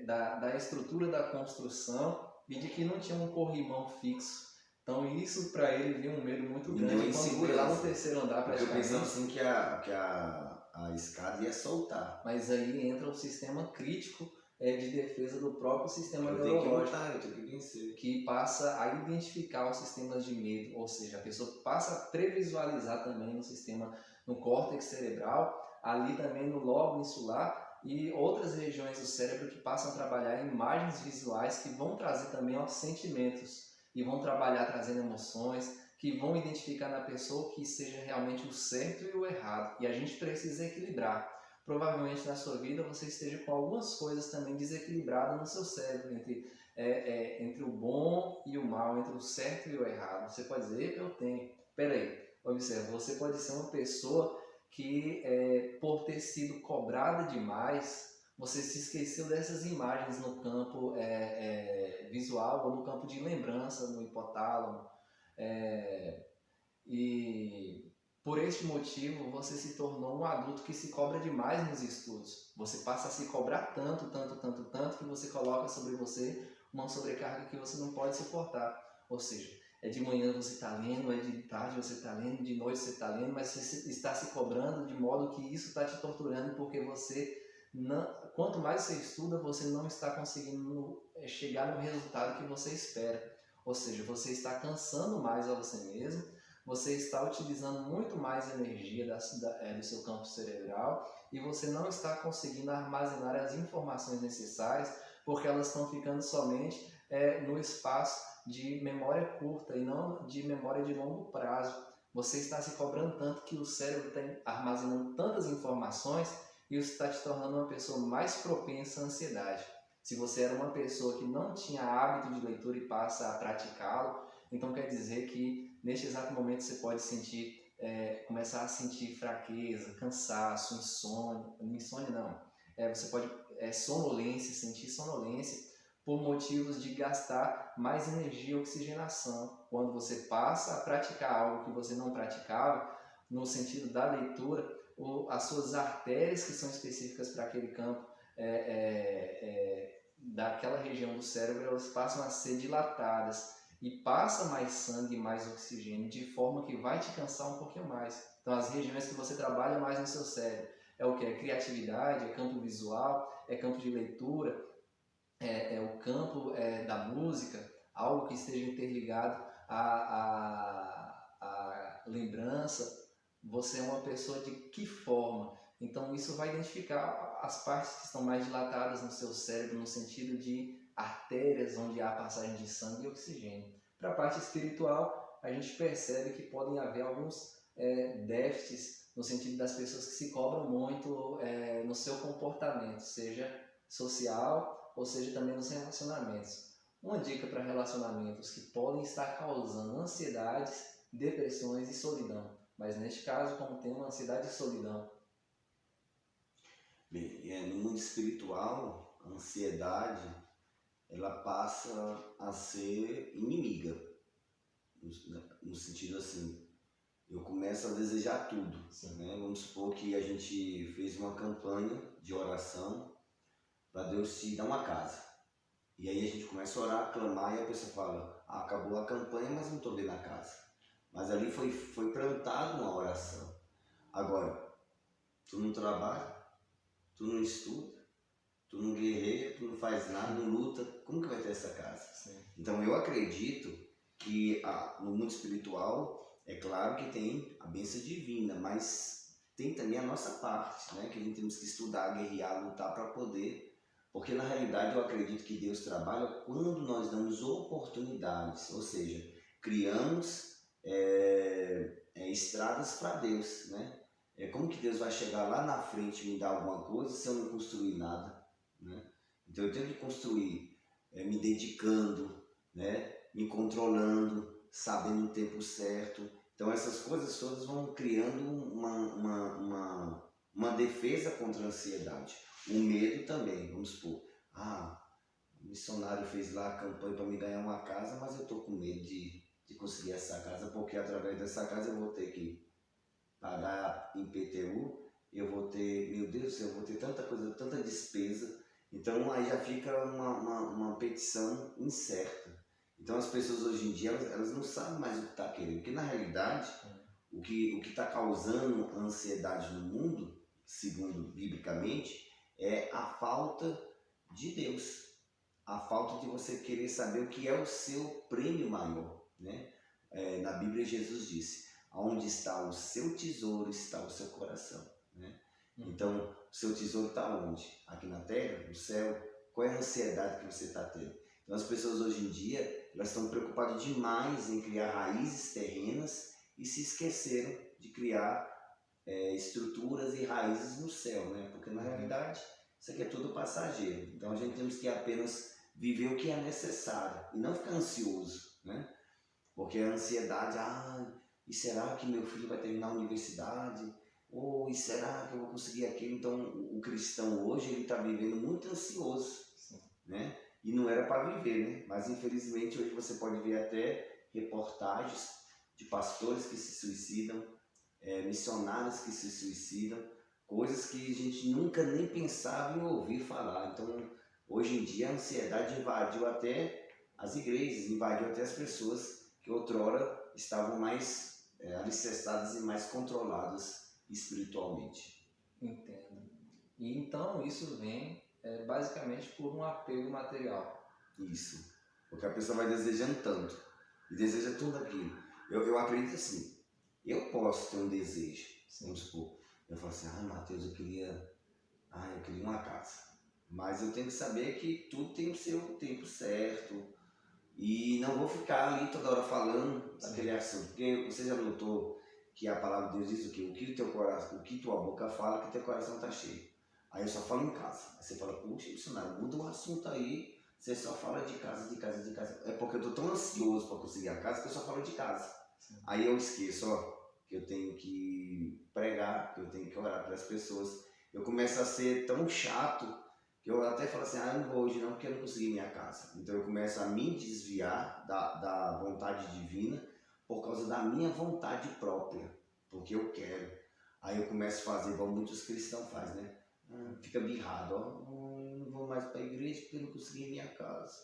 da estrutura da construção e de que não tinha um corrimão fixo. Então isso para ele viu um medo muito grande. Quando foi lá no terceiro andar, praticamente. Eu pensava assim que a escada ia soltar. Mas aí entra o sistema crítico de defesa do próprio sistema neurológico, que passa a identificar os sistemas de medo, ou seja, a pessoa passa a previsualizar também no córtex cerebral, ali também no lobo insular e outras regiões do cérebro que passam a trabalhar imagens visuais que vão trazer também aos sentimentos e vão trabalhar trazendo emoções, que vão identificar na pessoa o que seja realmente o certo e o errado. E a gente precisa equilibrar. Provavelmente na sua vida você esteja com algumas coisas também desequilibradas no seu cérebro, entre o bom e o mal, entre o certo e o errado. Você pode dizer, eu tenho. Peraí, observe, você pode ser uma pessoa que, por ter sido cobrada demais, você se esqueceu dessas imagens no campo visual ou no campo de lembrança, no hipotálamo. E por este motivo você se tornou um adulto que se cobra demais nos estudos. Você passa a se cobrar tanto que você coloca sobre você uma sobrecarga que você não pode suportar. Ou seja, de manhã você está lendo, de tarde você está lendo, de noite você está lendo, mas você está se cobrando de modo que isso está te torturando porque quanto mais você estuda, você não está conseguindo chegar no resultado que você espera. Ou seja, você está cansando mais a você mesmo, você está utilizando muito mais energia do seu campo cerebral e você não está conseguindo armazenar as informações necessárias porque elas estão ficando somente no espaço de memória curta e não de memória de longo prazo. Você está se cobrando tanto que o cérebro está armazenando tantas informações e isso está te tornando uma pessoa mais propensa à ansiedade. Se você era uma pessoa que não tinha hábito de leitura e passa a praticá-lo, então quer dizer que neste exato momento você pode começar a sentir fraqueza, cansaço, insônia não, você pode sentir sonolência por motivos de gastar mais energia e oxigenação. Quando você passa a praticar algo que você não praticava, no sentido da leitura, as suas artérias que são específicas para aquele campo daquela região do cérebro, elas passam a ser dilatadas e passa mais sangue e mais oxigênio, de forma que vai te cansar um pouquinho mais. Então, as regiões que você trabalha mais no seu cérebro é o que? É criatividade, é campo visual, é campo de leitura, é o campo da música, algo que esteja interligado à lembrança. Você é uma pessoa de que forma? Então, isso vai identificar as partes que estão mais dilatadas no seu cérebro, no sentido de artérias onde há passagem de sangue e oxigênio. Para a parte espiritual, a gente percebe que podem haver alguns déficits no sentido das pessoas que se cobram muito no seu comportamento, seja social ou seja também nos relacionamentos. Uma dica para relacionamentos que podem estar causando ansiedades, depressões e solidão. Mas neste caso, como tema, ansiedade e solidão. Bem, no mundo espiritual, a ansiedade ela passa a ser inimiga, no sentido assim, eu começo a desejar tudo, né? Vamos supor que a gente fez uma campanha de oração para Deus te dar uma casa, e aí a gente começa a orar, a clamar, e a pessoa fala, acabou a campanha, mas não estou vendo a casa, mas ali foi plantado uma oração. Agora, tu não trabalha, tu não estuda, tu não guerreia, tu não faz nada, não luta, como que vai ter essa casa? Sim. Então eu acredito que no mundo espiritual, é claro que tem a bênção divina, mas tem também a nossa parte, né? Que a gente temos que estudar, guerrear, lutar para poder, porque na realidade eu acredito que Deus trabalha quando nós damos oportunidades, ou seja, criamos estradas para Deus, né? Como que Deus vai chegar lá na frente e me dar alguma coisa se eu não construir nada, né? Então eu tenho que construir me dedicando, né? Me controlando, sabendo o tempo certo. Então essas coisas todas vão criando uma defesa contra a ansiedade. O medo também, vamos supor, o missionário fez lá a campanha para me ganhar uma casa, mas eu estou com medo de conseguir essa casa, porque através dessa casa eu vou ter que pagar IPTU, eu vou ter, meu Deus do céu, eu vou ter tanta coisa, tanta despesa. Então aí já fica uma petição incerta. Então as pessoas hoje em dia, elas não sabem mais o que está querendo, porque na realidade, o que está causando ansiedade no mundo, segundo biblicamente, é a falta de Deus. A falta de você querer saber o que é o seu prêmio maior, né? Na Bíblia Jesus disse, onde está o seu tesouro, está o seu coração, né? Então, o seu tesouro está onde? Aqui na terra, no céu? Qual é a ansiedade que você está tendo? Então, as pessoas hoje em dia, elas estão preocupadas demais em criar raízes terrenas e se esqueceram de criar estruturas e raízes no céu, né? Porque na realidade, isso aqui é tudo passageiro. Então, a gente temos que apenas viver o que é necessário e não ficar ansioso, né? Porque a ansiedade, e será que meu filho vai terminar a universidade? Ou e será que eu vou conseguir aquilo? Então, o cristão hoje, ele está vivendo muito ansioso, né? E não era para viver, né? Mas, infelizmente, hoje você pode ver até reportagens de pastores que se suicidam, missionários que se suicidam, coisas que a gente nunca nem pensava em ouvir falar. Então, hoje em dia, a ansiedade invadiu até as igrejas, invadiu até as pessoas que outrora estavam mais alicerçadas e mais controladas espiritualmente. Entendo. E então isso vem basicamente por um apego material. Isso. Porque a pessoa vai desejando tanto e deseja tudo aquilo. Eu acredito assim, eu posso ter um desejo, vamos supor, eu falo assim, Mateus, eu queria uma casa. Mas eu tenho que saber que tudo tem o seu tempo certo, E não vou ficar ali toda hora falando daquele assunto, porque você já notou que a palavra de Deus diz o quê? O que teu coração, o que tua boca fala, que teu coração está cheio. Aí eu só falo em casa. Aí você fala, puxa, missionário, muda o assunto aí, você só fala de casa, de casa, de casa. É porque eu estou tão ansioso para conseguir a casa que eu só falo de casa. Sim. Aí eu esqueço, ó, que eu tenho que pregar, que eu tenho que orar para as pessoas. Eu começo a ser tão chato que eu até falo assim, eu não vou hoje não, porque eu não consegui minha casa. Então eu começo a me desviar da vontade divina por causa da minha vontade própria, porque eu quero. Aí eu começo a fazer, igual muitos cristãos fazem, né? Fica birrado, ó, eu não vou mais para a igreja porque eu não consegui minha casa.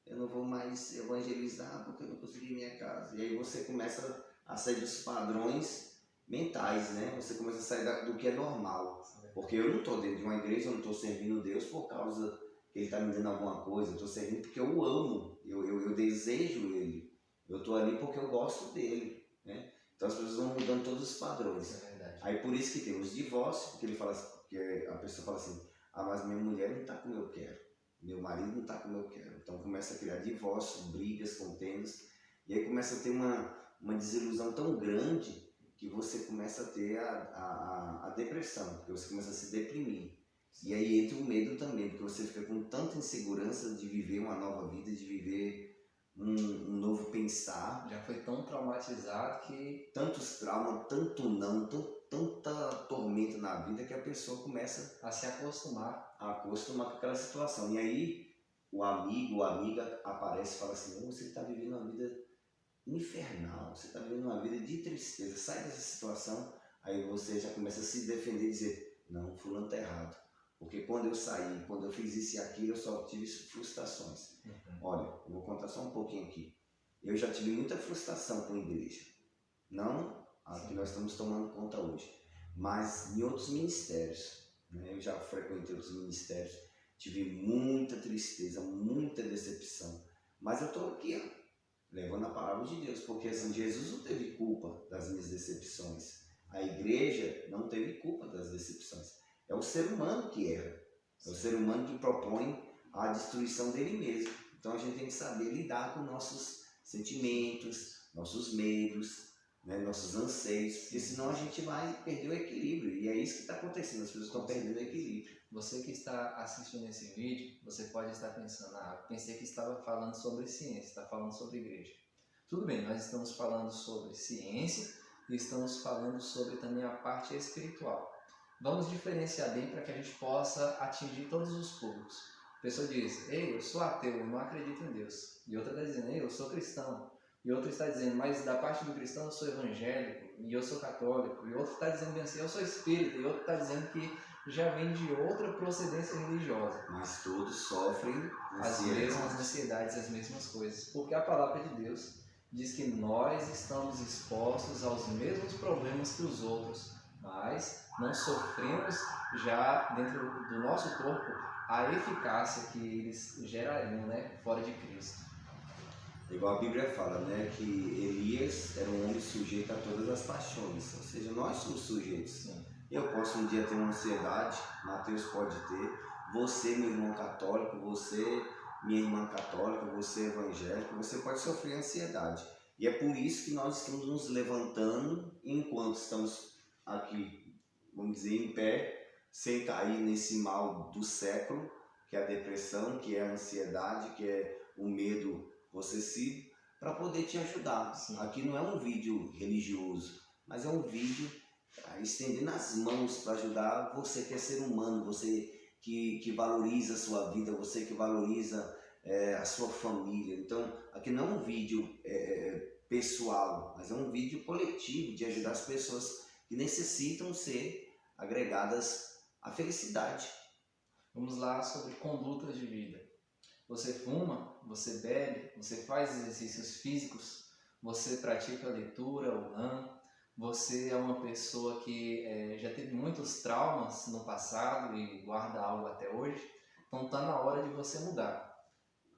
Eu não vou mais evangelizar porque eu não consegui minha casa. E aí você começa a sair dos padrões mentais, né? Você começa a sair do que é normal. Porque eu não estou dentro de uma igreja, eu não estou servindo Deus por causa que Ele está me dando alguma coisa. Eu estou servindo porque eu o amo, eu desejo Ele. Eu estou ali porque eu gosto dele, né? Então as pessoas vão mudando todos os padrões. É verdade. Aí por isso que tem os divórcios, porque ele fala, porque a pessoa fala assim, mas minha mulher não está como eu quero, meu marido não está como eu quero. Então começa a criar divórcio, brigas, contendas, e aí começa a ter uma desilusão tão grande que você começa a ter a depressão, porque você começa a se deprimir. E aí entra o medo também, porque você fica com tanta insegurança de viver uma nova vida, de viver um novo pensar. Já foi tão traumatizado que... Tantos traumas, tanto não, tanta tormenta na vida que a pessoa começa a se acostumar com aquela situação. E aí o amigo ou a amiga aparece e fala assim, você está vivendo uma vida infernal, você está vivendo uma vida de tristeza, sai dessa situação. Aí você já começa a se defender e dizer, não, fulano está errado, porque quando eu saí, quando eu fiz isso e aquilo, eu só tive frustrações. Olha, eu vou contar só um pouquinho aqui. Eu já tive muita frustração com a igreja, não a que nós estamos tomando conta hoje, mas em outros ministérios, né? Eu já frequentei outros ministérios, tive muita tristeza, muita decepção, mas eu estou aqui, ó, levando a palavra de Deus, porque assim, Jesus não teve culpa das minhas decepções, a igreja não teve culpa das decepções, é o ser humano que erra, é o ser humano que propõe a destruição dele mesmo. Então a gente tem que saber lidar com nossos sentimentos, nossos medos, né, nossos anseios, porque senão a gente vai perder o equilíbrio, e é isso que está acontecendo, as pessoas estão perdendo o equilíbrio. Você que está assistindo esse vídeo, você pode estar pensando, pensei que estava falando sobre ciência, está falando sobre igreja. Tudo bem, nós estamos falando sobre ciência e estamos falando sobre também a parte espiritual. Vamos diferenciar bem para que a gente possa atingir todos os públicos. A pessoa diz, ei, eu sou ateu, eu não acredito em Deus. E outra está dizendo, ei, eu sou cristão. E outro está dizendo, mas da parte do cristão eu sou evangélico, e eu sou católico. E outro está dizendo bem assim, eu sou espírita. E outro está dizendo que já vem de outra procedência religiosa. Mas todos sofrem as mesmas ansiedades, as mesmas coisas. Porque a palavra de Deus diz que nós estamos expostos aos mesmos problemas que os outros, mas não sofremos já dentro do nosso corpo a eficácia que eles gerariam, né, fora de Cristo. Igual a Bíblia fala, né, que Elias era um homem sujeito a todas as paixões, ou seja, nós somos sujeitos. Sim. Eu posso um dia ter uma ansiedade, Mateus pode ter, você, meu irmão católico, você, minha irmã católica, você evangélico, você pode sofrer ansiedade. E é por isso que nós estamos nos levantando enquanto estamos aqui, vamos dizer, em pé, sem cair nesse mal do século, que é a depressão, que é a ansiedade, que é o medo possessivo, para poder te ajudar. Sim. Aqui não é um vídeo religioso, mas é um vídeo estendendo as mãos para ajudar você que é ser humano, você que valoriza a sua vida, você que valoriza a sua família. Então, aqui não é um vídeo pessoal, mas é um vídeo coletivo de ajudar as pessoas que necessitam ser agregadas à felicidade. Vamos lá sobre condutas de vida. Você fuma, você bebe, você faz exercícios físicos, você pratica leitura ou não, você é uma pessoa que já teve muitos traumas no passado e guarda algo até hoje, então está na hora de você mudar.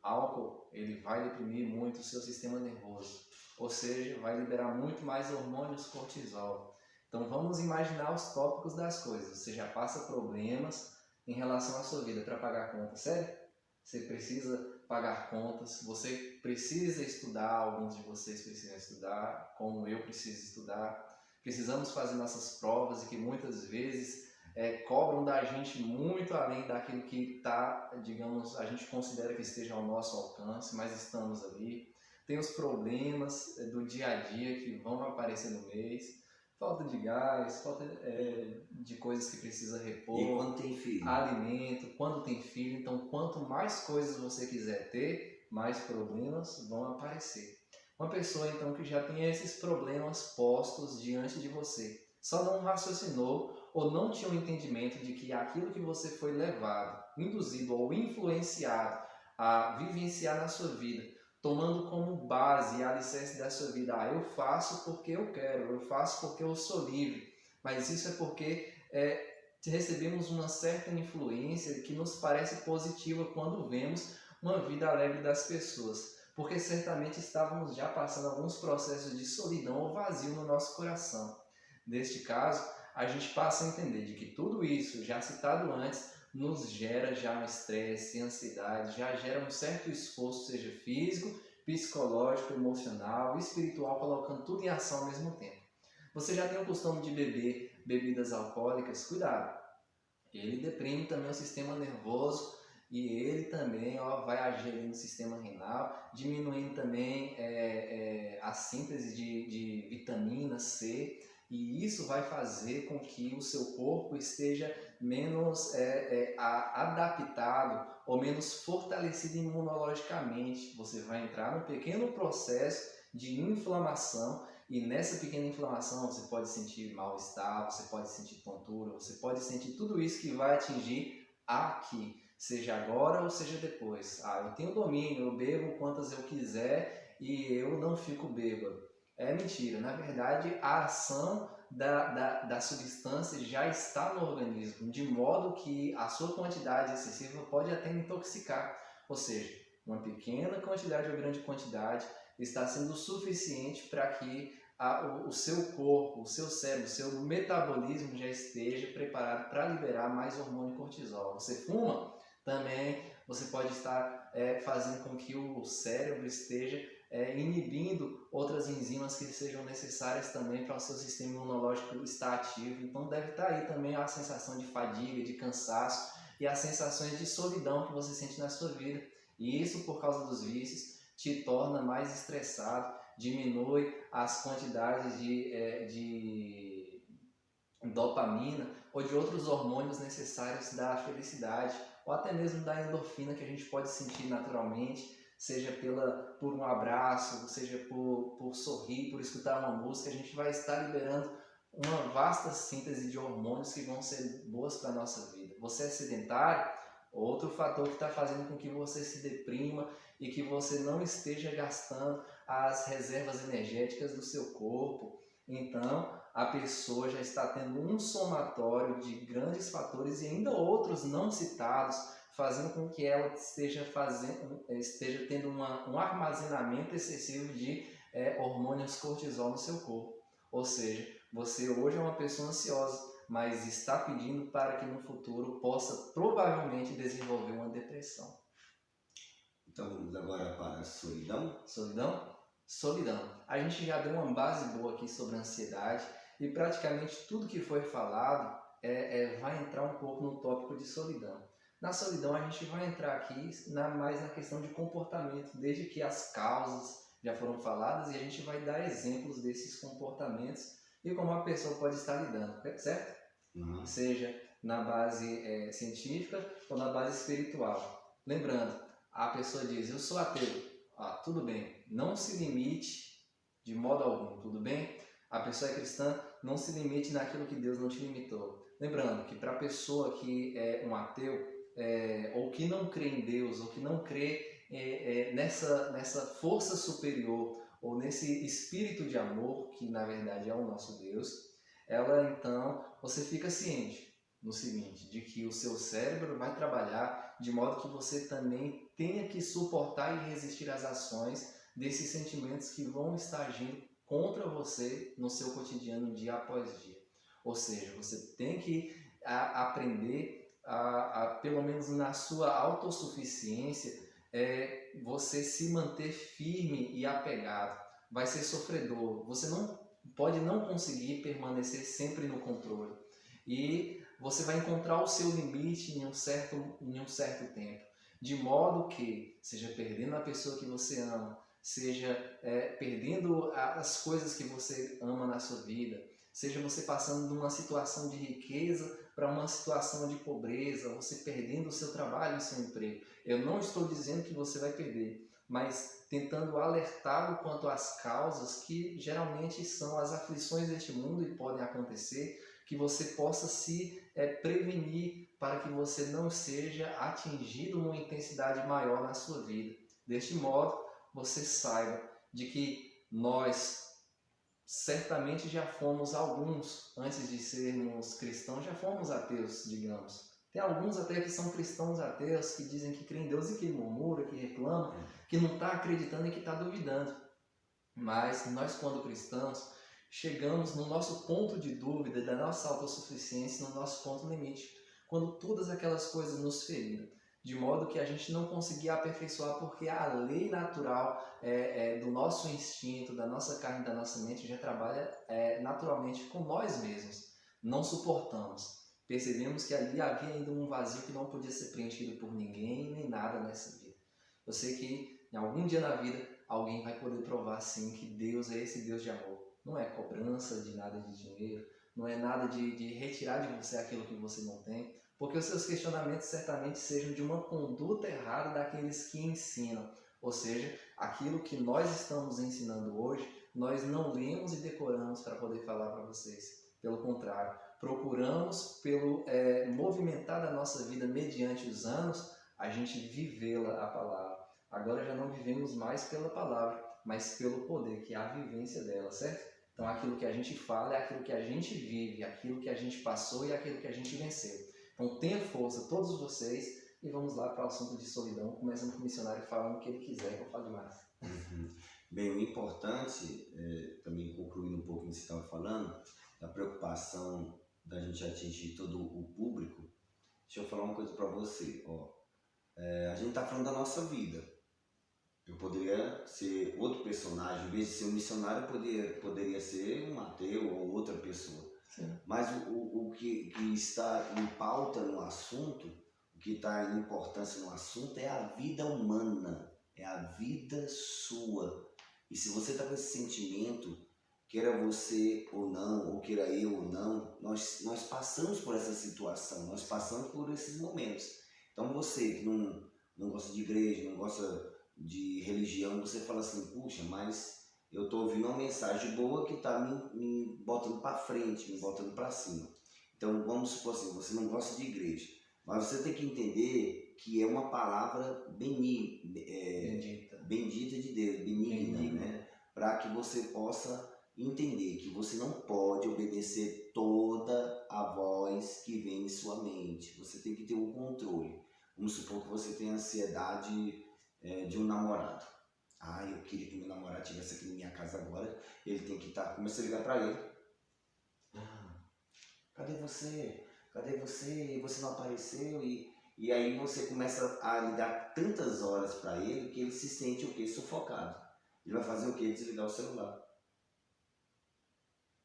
Álcool, ele vai deprimir muito o seu sistema nervoso, ou seja, vai liberar muito mais hormônios cortisol. Então vamos imaginar os tópicos das coisas. Você já passa problemas em relação à sua vida para pagar a conta, sério? Você precisa pagar contas, você precisa estudar, alguns de vocês precisam estudar, como eu preciso estudar, precisamos fazer nossas provas e que muitas vezes cobram da gente muito além daquilo que está, digamos, a gente considera que esteja ao nosso alcance, mas estamos ali. Tem os problemas do dia a dia que vão aparecer no mês, falta de gás, falta de coisas que precisa repor. E quando tem filho? Alimento, quando tem filho. Então, quanto mais coisas você quiser ter, mais problemas vão aparecer. Uma pessoa, então, que já tem esses problemas postos diante de você, só não raciocinou ou não tinha o entendimento de que aquilo que você foi levado, induzido ou influenciado a vivenciar na sua vida, tomando como base e alicerce da sua vida, eu faço porque eu quero, eu faço porque eu sou livre, mas isso é porque recebemos uma certa influência que nos parece positiva quando vemos uma vida alegre das pessoas, porque certamente estávamos já passando alguns processos de solidão ou vazio no nosso coração. Neste caso, a gente passa a entender de que tudo isso, já citado antes, nos gera já um estresse, ansiedade, já gera um certo esforço, seja físico, psicológico, emocional, espiritual, colocando tudo em ação ao mesmo tempo. Você já tem o costume de beber bebidas alcoólicas? Cuidado! Ele deprime também o sistema nervoso e ele também vai agir no sistema renal, diminuindo também a síntese de vitamina C, e isso vai fazer com que o seu corpo esteja menos adaptado ou menos fortalecido imunologicamente. Você vai entrar num pequeno processo de inflamação, e nessa pequena inflamação você pode sentir mal-estar, você pode sentir tontura, você pode sentir tudo isso que vai atingir aqui, seja agora ou seja depois. Eu tenho domínio, eu bebo quantas eu quiser e eu não fico bêbado. É mentira, na verdade a ação da substância já está no organismo, de modo que a sua quantidade excessiva pode até intoxicar, ou seja, uma pequena quantidade ou grande quantidade está sendo suficiente para que o seu corpo, o seu cérebro, o seu metabolismo já esteja preparado para liberar mais hormônio cortisol. Você fuma, também você pode estar fazendo com que o cérebro esteja inibindo outras enzimas que sejam necessárias também para o seu sistema imunológico estar ativo. Então deve estar aí também a sensação de fadiga, de cansaço e as sensações de solidão que você sente na sua vida. E isso, por causa dos vícios, te torna mais estressado, diminui as quantidades de dopamina ou de outros hormônios necessários da felicidade, ou até mesmo da endorfina que a gente pode sentir naturalmente, seja por um abraço, seja por sorrir, por escutar uma música. A gente vai estar liberando uma vasta síntese de hormônios que vão ser boas para a nossa vida. Você é sedentário? Outro fator que está fazendo com que você se deprima e que você não esteja gastando as reservas energéticas do seu corpo. Então, a pessoa já está tendo um somatório de grandes fatores e ainda outros não citados, fazendo com que ela esteja tendo um armazenamento excessivo de hormônios cortisol no seu corpo. Ou seja, você hoje é uma pessoa ansiosa, mas está pedindo para que no futuro possa provavelmente desenvolver uma depressão. Então vamos agora para a solidão. Solidão? Solidão. A gente já deu uma base boa aqui sobre a ansiedade e praticamente tudo que foi falado vai entrar um pouco no tópico de solidão. Na solidão a gente vai entrar aqui mais na questão de comportamento, desde que as causas já foram faladas, e a gente vai dar exemplos desses comportamentos e como a pessoa pode estar lidando, certo? Uhum. Seja na base científica ou na base espiritual. Lembrando, a pessoa diz, eu sou ateu. Tudo bem, não se limite de modo algum, tudo bem? A pessoa é cristã, não se limite naquilo que Deus não te limitou. Lembrando que para a pessoa que é um ateu, ou que não crê em Deus, ou que não crê nessa força superior, ou nesse espírito de amor, que na verdade é o nosso Deus, então, você fica ciente no seguinte, de que o seu cérebro vai trabalhar de modo que você também tenha que suportar e resistir às ações desses sentimentos que vão estar agindo contra você no seu cotidiano dia após dia. Ou seja, você tem que aprender, pelo menos na sua autossuficiência, você se manter firme e apegado. Vai ser sofredor. Você não pode não conseguir permanecer sempre no controle. E você vai encontrar o seu limite em um certo tempo. De modo que, seja perdendo a pessoa que você ama, seja perdendo as coisas que você ama na sua vida, seja você passando de uma situação de riqueza para uma situação de pobreza, você perdendo o seu trabalho e o seu emprego. Eu não estou dizendo que você vai perder, mas tentando alertá-lo quanto às causas que geralmente são as aflições deste mundo e podem acontecer, que você possa se prevenir para que você não seja atingido numa intensidade maior na sua vida. Deste modo, você saiba de que nós certamente já fomos alguns, antes de sermos cristãos, já fomos ateus, digamos. Tem alguns até que são cristãos ateus, que dizem que creem em Deus e que murmura, que reclama, que não está acreditando e que está duvidando. Mas nós, quando cristãos, chegamos no nosso ponto de dúvida, da nossa autossuficiência, no nosso ponto limite, quando todas aquelas coisas nos feriram, de modo que a gente não conseguia aperfeiçoar, porque a lei natural do nosso instinto, da nossa carne, da nossa mente, já trabalha naturalmente com nós mesmos. Não suportamos. Percebemos que ali havia ainda um vazio que não podia ser preenchido por ninguém, nem nada nessa vida. Eu sei que em algum dia na vida, alguém vai poder provar sim que Deus é esse Deus de amor. Não é cobrança de nada de dinheiro, não é nada de retirar de você aquilo que você não tem, porque os seus questionamentos certamente sejam de uma conduta errada daqueles que ensinam. Ou seja, aquilo que nós estamos ensinando hoje, nós não lemos e decoramos para poder falar para vocês. Pelo contrário, procuramos, pelo movimentar da nossa vida mediante os anos, a gente vivê-la, a palavra. Agora já não vivemos mais pela palavra, mas pelo poder, que é a vivência dela, certo? Então aquilo que a gente fala é aquilo que a gente vive, aquilo que a gente passou e aquilo que a gente venceu. Então tenha força, todos vocês, e vamos lá para o assunto de solidão, começando com o missionário falando o que ele quiser, que eu falo demais. Bem, o importante, também concluindo um pouco o que você estava falando, da preocupação da gente atingir todo o público, deixa eu falar uma coisa para você. A gente está falando da nossa vida. Eu poderia ser outro personagem, em vez de ser um missionário, poderia ser um ateu ou outra pessoa. Sim. Mas o que está em pauta no assunto, o que está em importância no assunto é a vida humana, é a vida sua. E se você está com esse sentimento, queira você ou não, ou queira eu ou não, nós passamos por essa situação, nós passamos por esses momentos. Então você que não gosta de igreja, não gosta de religião, você fala assim, puxa, mas eu estou ouvindo uma mensagem boa que está me botando para frente, me botando para cima. Então vamos supor assim, você não gosta de igreja, mas você tem que entender que é uma palavra bendita de Deus, benigna, né? Para que você possa entender que você não pode obedecer toda a voz que vem em sua mente. Você tem que ter um controle. Vamos supor que você tem ansiedade de um namorado. Eu queria que meu namorado estivesse aqui na minha casa agora. Ele tem que estar... Comecei a ligar para ele. Cadê você? Cadê você? Você não apareceu? E aí você começa a ligar tantas horas para ele que ele se sente o quê? Sufocado. Ele vai fazer o quê? Desligar o celular.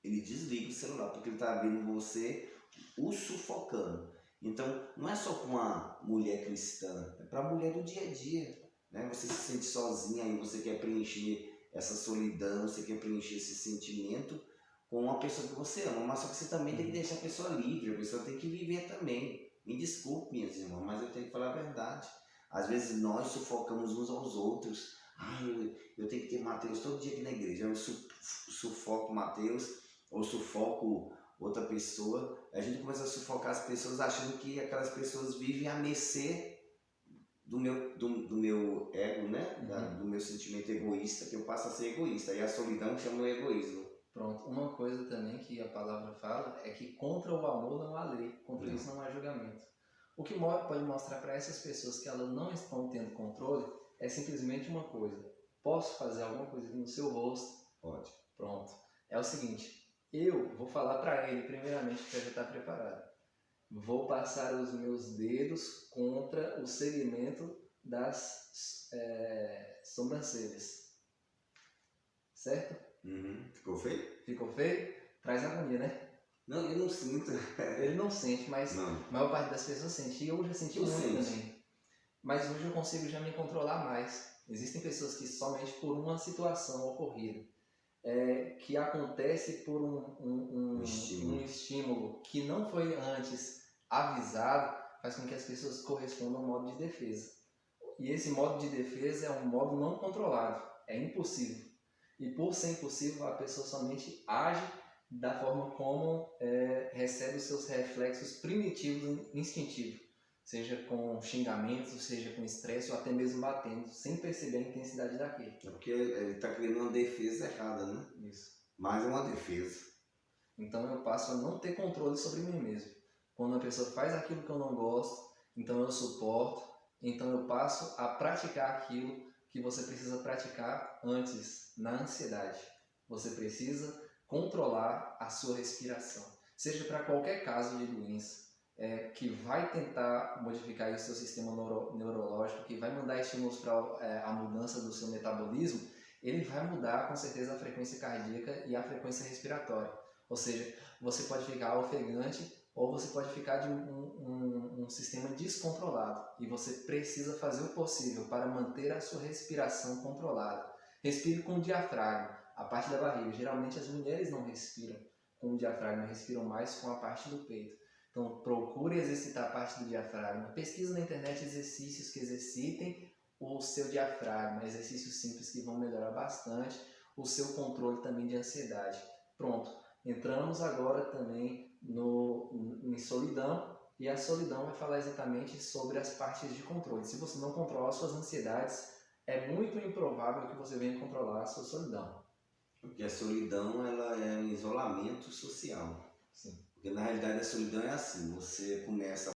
Ele desliga o celular porque ele está vendo você o sufocando. Então, não é só para uma mulher cristã, é para a mulher do dia a dia. Né? Você se sente sozinha e você quer preencher essa solidão, você quer preencher esse sentimento com uma pessoa que você ama, mas só que você também tem que deixar a pessoa livre, a pessoa tem que viver também. Me desculpe, minhas irmãs, mas eu tenho que falar a verdade. Às vezes nós sufocamos uns aos outros. Eu tenho que ter Mateus todo dia aqui na igreja. Eu sufoco Mateus ou sufoco outra pessoa. A gente começa a sufocar as pessoas achando que aquelas pessoas vivem a mercê do meu ego, né? Do meu sentimento egoísta, que eu passo a ser egoísta. E a solidão chama o egoísmo. Pronto, uma coisa também que a palavra fala é que contra o amor não há lei, contra isso não há julgamento. O que pode mostrar para essas pessoas que elas não estão tendo controle é simplesmente uma coisa. Posso fazer alguma coisa aqui no seu rosto? Pode. Pronto. É o seguinte, eu vou falar para ele primeiramente para ele estar preparado. Vou passar os meus dedos contra o segmento das sobrancelhas. Certo? Ficou feio? Ficou feio? Traz agonia, né? Não, eu não sinto. Ele não sente, mas Não. a maior parte das pessoas sente. E eu já senti Tu muito sente? também. Mas hoje eu consigo já me controlar mais. Existem pessoas que somente por uma situação ocorrida, que acontece por um estímulo que não foi antes avisado, faz com que as pessoas correspondam ao modo de defesa. E esse modo de defesa é um modo não controlado, é impossível. E por ser impossível, a pessoa somente age da forma como recebe os seus reflexos primitivos instintivos, seja com xingamentos, seja com estresse ou até mesmo batendo, sem perceber a intensidade daquele. É porque ele está criando uma defesa errada, né? Isso. Mas é uma defesa. Então eu passo a não ter controle sobre mim mesmo. Quando a pessoa faz aquilo que eu não gosto, então eu suporto, então eu passo a praticar aquilo que você precisa praticar antes, na ansiedade. Você precisa controlar a sua respiração, seja para qualquer caso de doença, que vai tentar modificar o seu sistema neurológico, que vai mandar estímulos para a mudança do seu metabolismo, ele vai mudar com certeza a frequência cardíaca e a frequência respiratória. Ou seja, você pode ficar ofegante ou você pode ficar de um sistema descontrolado. E você precisa fazer o possível para manter a sua respiração controlada. Respire com o diafragma, a parte da barriga. Geralmente as mulheres não respiram com o diafragma, respiram mais com a parte do peito. Então procure exercitar a parte do diafragma. Pesquisa na internet exercícios que exercitem o seu diafragma, exercícios simples que vão melhorar bastante o seu controle também de ansiedade. Pronto, entramos agora também em solidão, e a solidão vai falar exatamente sobre as partes de controle. Se você não controla as suas ansiedades, é muito improvável que você venha controlar a sua solidão. Porque a solidão ela é um isolamento social. Sim. Porque na realidade a solidão é assim, você começa